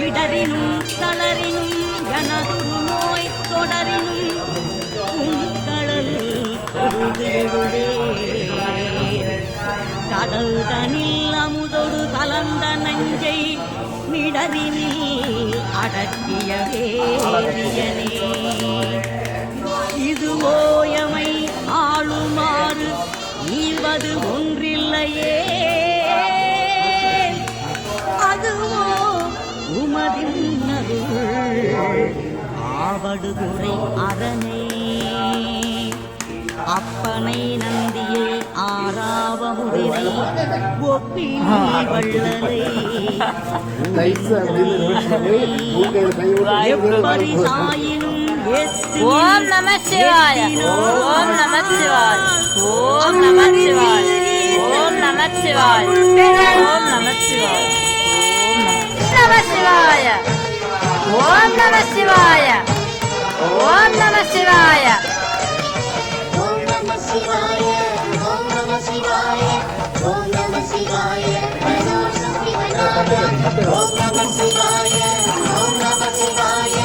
இடரினும் தளரினும் எனதுரு நோய் தொடரினும் கடல் கடல் தனில் அமுதொடு கலந்த நஞ்சை மிடரினில் அடக்கிய வேதியனே இது ஓயமை ஆளுமாறு ஈவது ஒன்றில்லையே அதுவோ உமதின்னருள் ஆவடுதுறை அரணே அப்பனை நந்தியை ஆறாவமுதிரை ஒப்பி வள்ளலை எப்படி சாயினும் ஓம் நம சிவாய ஓம் நம சிவாய ஓம் நம சிவாய ஓம் நம சிவாய ஓம் நம சிவாய நம சிவாய ஓம் நம சிவாய ஓம் நம சிவாய ஓம் நம சிவாய ஓம் நம சிவாய ஓம் நம சிவாய ஓம் நம சிவாய ஓம் நம சிவாய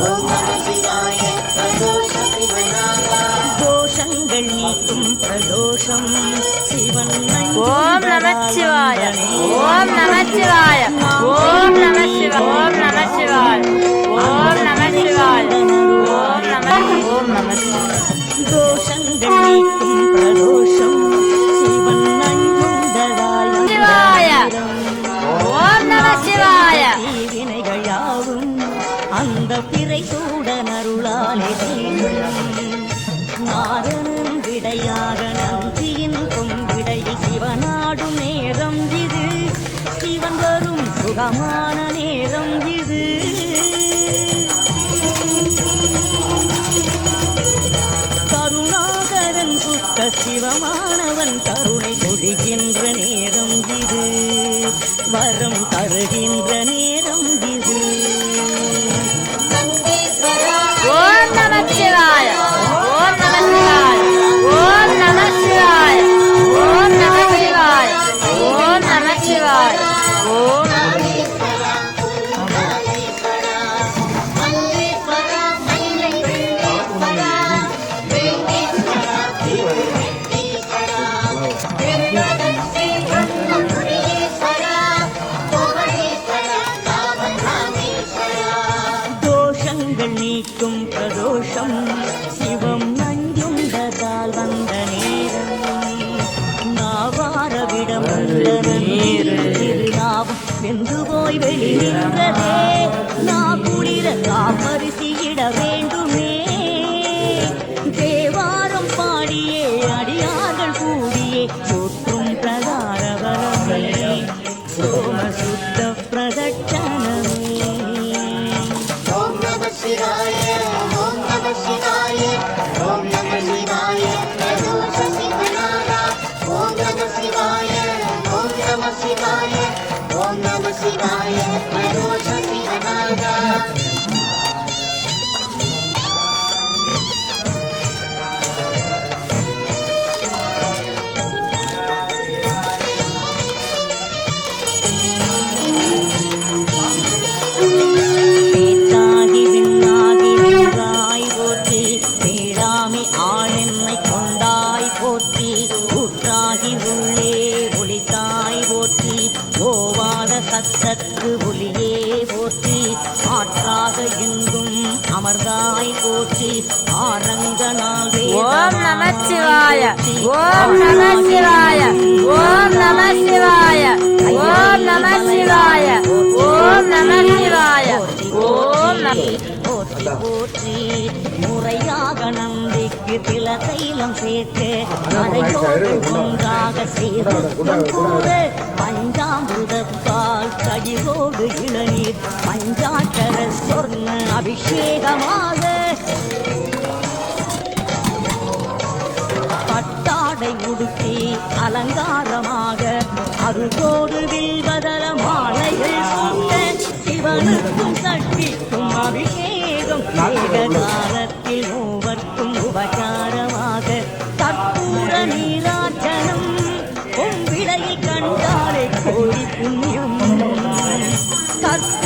ஓம் நம சிவாய தோஷங்கள் நீக்கும் பிரதோஷம் சிவன் ஓம் நம சிவாய ஓம் நம சிவாய ஓம் நம சிவாய ஓம் நம சிவாய ஓம் நம சிவாய ஓம் நம சிவாய தோஷங்கள் நீக்கும் பிரதோஷம் சிவன் நஞ்சுண்டதாய் சிவாய ஓம் நம சிவாய தீவினைகள் யாவும் அந்த பிறை சூடன் அருளாலே நாரணன் விடையாக நந்தியின் கொம்பிடையில் சிவனாடும் நேரம் இது சிவன் வரும் சுகமான நேரம் இது கருணாகரன் சுத்த சிவமானவன் கருணை கொடிகின்ற நேரம் இது வரம் தருகின்ற நேரம் இது ஓம் நம சிவாய ஓம் நம சிவாய ஓம் நம சிவாய ஓம் நம சிவாய ஓம் நம சிவாய ஓம் தோஷங்கள் நீக்கும் பிரதோஷம் சிவம் நஞ்சுண்டதால் வந்த நேரம் நாவாரவிடம் திருநாவும் வெந்து போய் வெளியின்றதே நான் குளிர காப்பரிசியிட வேண்டுமே தேவாரம் பாடியே அடியார்கள் கூடியே போற்றும் பிரகாரவரமே சோம சுத்த பிரதட்சணமே ஓம் நம சிவாய ஓம் நம சிவாய ஓம் நம சிவாய பிரதோஷ சிவனாரா ஓம் நம சிவாய ஓம் நம சிவாய ஓம் நம சிவாய பிரதோஷ சிவனாரா பேச்சாகி விண்ணாகி நின்றாய் போற்றி பேடாமி ஆளென்னை கொண்டாய் போற்றி ஊற்றாகி உள்ளே ஒளித்தாய் போற்றி ஓவாத சத்தத்து ஒளியே போற்றி ஆற்றாக எங்கும் அமர்ந்தாய் போற்றி ஆரங்கனால் ஓம் நம சிவாய ஓம் நம சிவாய ஓம் நம சிவாய ஓம் நம சிவாய ஓம் நம சிவாய ஓம் நம போற்றி போற்றி முறையாக நந்திக்கு தில தைலம் சேர்க்க அதையோடு ஒன்றாக சேர்க்கும் கூட பஞ்சாமிருதப்பால் கடிவோடு இளநீர் பஞ்சாட்சர சொர்ண அபிஷேகமாக பட்டாடை உடுத்தி அலங்காரமாக அருகோடு வில்வதர மாலைகள் சூட்ட சிவனுக்கும் சக்திக்கும் அபிஷேகம் ஏககாலத்தில் மூவர்க்கும் உபகாரமாக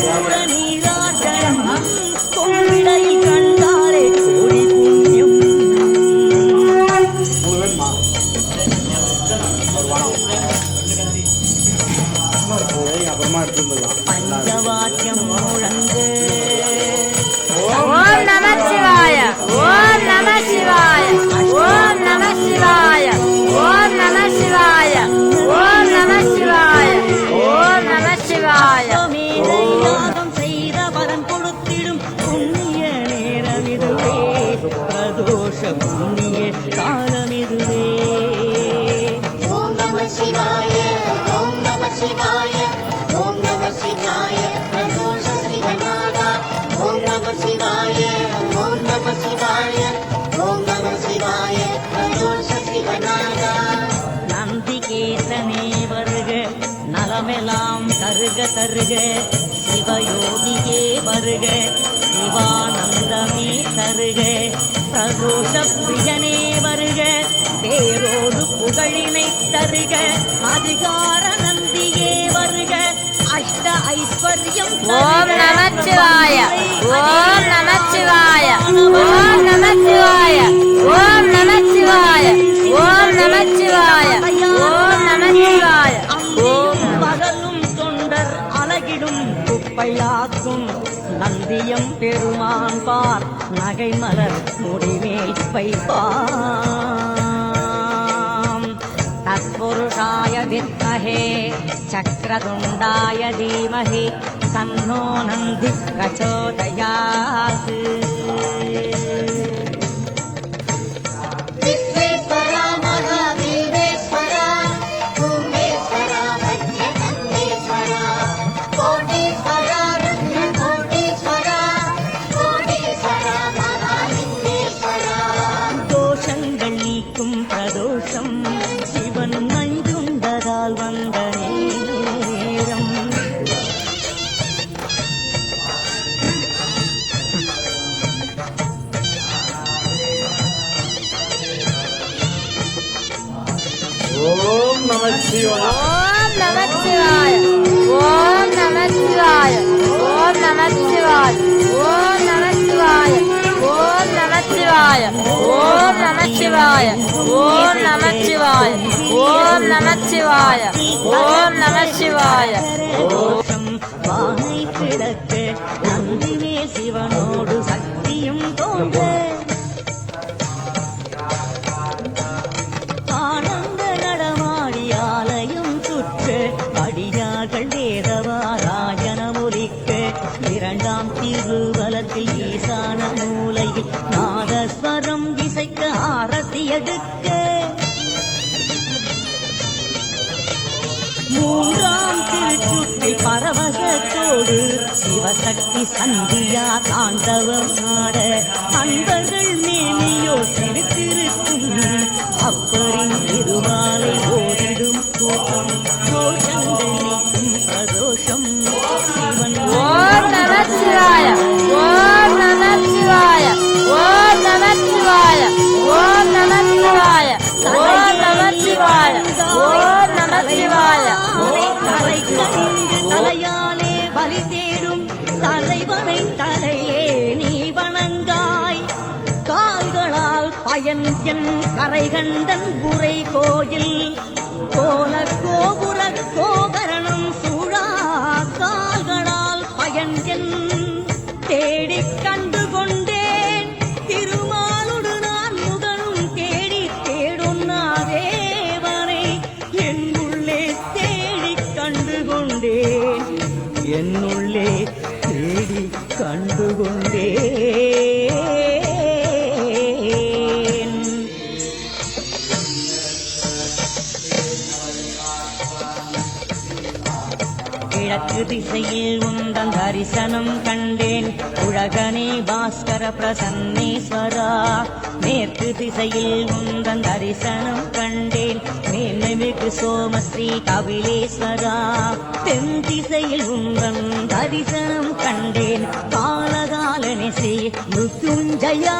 கற்பூர நீராஜனம் கொள்விடையில் கண்டாலே கோடி புண்ணியம். பஞ்சவாக்கியம் முழங்கு ஓம் நம சிவாய ஓம் நம சிவாய ஓம் நம சிவாய ஓம் நம சிவாய ஓம் நம சிவாய ஓம் நம சிவாய. யாகம் செய்த பலன் கொடுத்திடும் புண்ணிய நேரமிதுவே, பிரதோஷ புண்ணிய காலமிதுவே. ஓம் நம சிவாய ஓம் நம சிவாய ஓம் நம சிவாய பிரதோஷ ஸ்ரீகநாதா. ஓம் நம சிவாய ஓம் நம சிவாய ஓம் நம சிவாய பிரதோஷ ஸ்ரீகநாதா. நந்திகேசனே வருக, நலமெல்லாம் தருக தருக, சிவயோகியே வருக, சிவானந்தமே தருக, பிரதோஷ பிரியனே வருக, பேரோடு புகழினை தருக, அதிகார நந்தியே வருக, அஷ்ட ஐஸ்வர்யம் ஓம் நம சிவாய ஓம் நம சிவாய ஓம் நம சிவாய ஓம் நம சிவாய ஓம் நம சிவாய ஓம் நம சிவாய. பகலும் தொண்டர் அழகிடும் குப்பையாக்கும் நந்தியம் பெருமான் பார் நகை மலர் முடிமேல் வைப்பாம். தத்புருஷாய வித்மஹே சக்ரதுண்டாய தீமஹி தன்னோ நந்தி பிரச்சோதயாத். விஸ்வேஸ்வரா மகாதேவேஸ்வரா பூமேஸ்வரா மத்யகந்தேஸ்வரா கோடீஸ்வரா ருத்ர கோடீஸ்வரா கோடீஸ்வரா மகாலிங்கேஸ்வரா. தோஷங்கள் நீக்கும் பிரதோஷம் சிவன் நஞ்சுண்டதால் வந்த நேரம். ஓம் நம சிவாய ஓம் நம சிவாய ஓம் நம சிவாய ஓம் நம சிவாய ஓம் நம சிவாய ஓம் நம சிவாய ஓம் நம சிவாய ஓம் நம சிவாய ஓம் நம சிவாய ஓம் நம சிவாய. தோஷம் வானை கிடக்க நந்திமே சிவனோடு சக்தியும் தோன்ற ஆனந்த நடமாடி ஆலயம் சுற்ற அடியார்கள் வேதவாராயணமொலிக்க இரண்டாம் திருவலத்தில் ஈசான மூலையில் நாதஸ்வரம் இசைக்க ஆரத்தி எடுக்க மூன்றாம் திருச்சுற்றி பரவசத்தோடு சிவசக்தி சந்தியா தாண்டவம் ஆட அன்பர்கள் மேனியோ சிரித்திருக்கும் அப்பரின் திருமாலை ஓடிடும் கூட்டம் தோஷங்கள் நீக்கும் பிரதோஷம் சிவன் ஓம் நம சிவாய ஓம் நம சிவாய ஓம் நம சிவாய ஓம் நம சிவாய ஓம் நம சிவாய ஓம் நம சிவாய. தலை கணிந்து தலையாலே பலி தேடும் தலைவனை தலையே நீ வணங்காய். கால்களால் பயன் என் கரை கண்டன் புரை கோயில் கோல கோபுர கோபரணம் சூழா கால்களால் பயன் என் தேடிக் கண்டு கொண்டேன். திருமாலுடு நான் முகனும் தேடி தேடுன்னா தேவனை என்னுள்ளே தேடிக் கண்டு கொண்டேன், என்னுள்ளே தேடி கண்டு கொண்டேன். கிழக்கு திசையில் உந்தன் தரிசனம் கண்டேன் உலகனே பாஸ்கர பிரசன்னேஸ்வரா. மேற்கு திசையில் உந்தன் தரிசனம் கண்டேன் மேன்மைமிகு சோமஸ்ரீ கபிலேஸ்வரா. தென் திசையில் உந்தன் தரிசனம் கண்டேன் காலகாலனே ஸ்ரீ மிருத்யுஞ்சயா.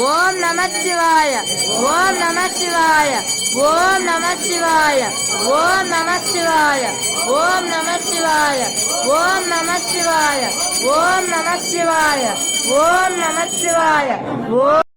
ஓம் நம சிவாய ஓம் நம சிவாய ஓம் நம சிவாய ஓம் நம சிவாய ஓம் நம சிவாய ஓம் நம சிவாய ஓம் நம சிவாய ஓம் நம சிவாய ஓம்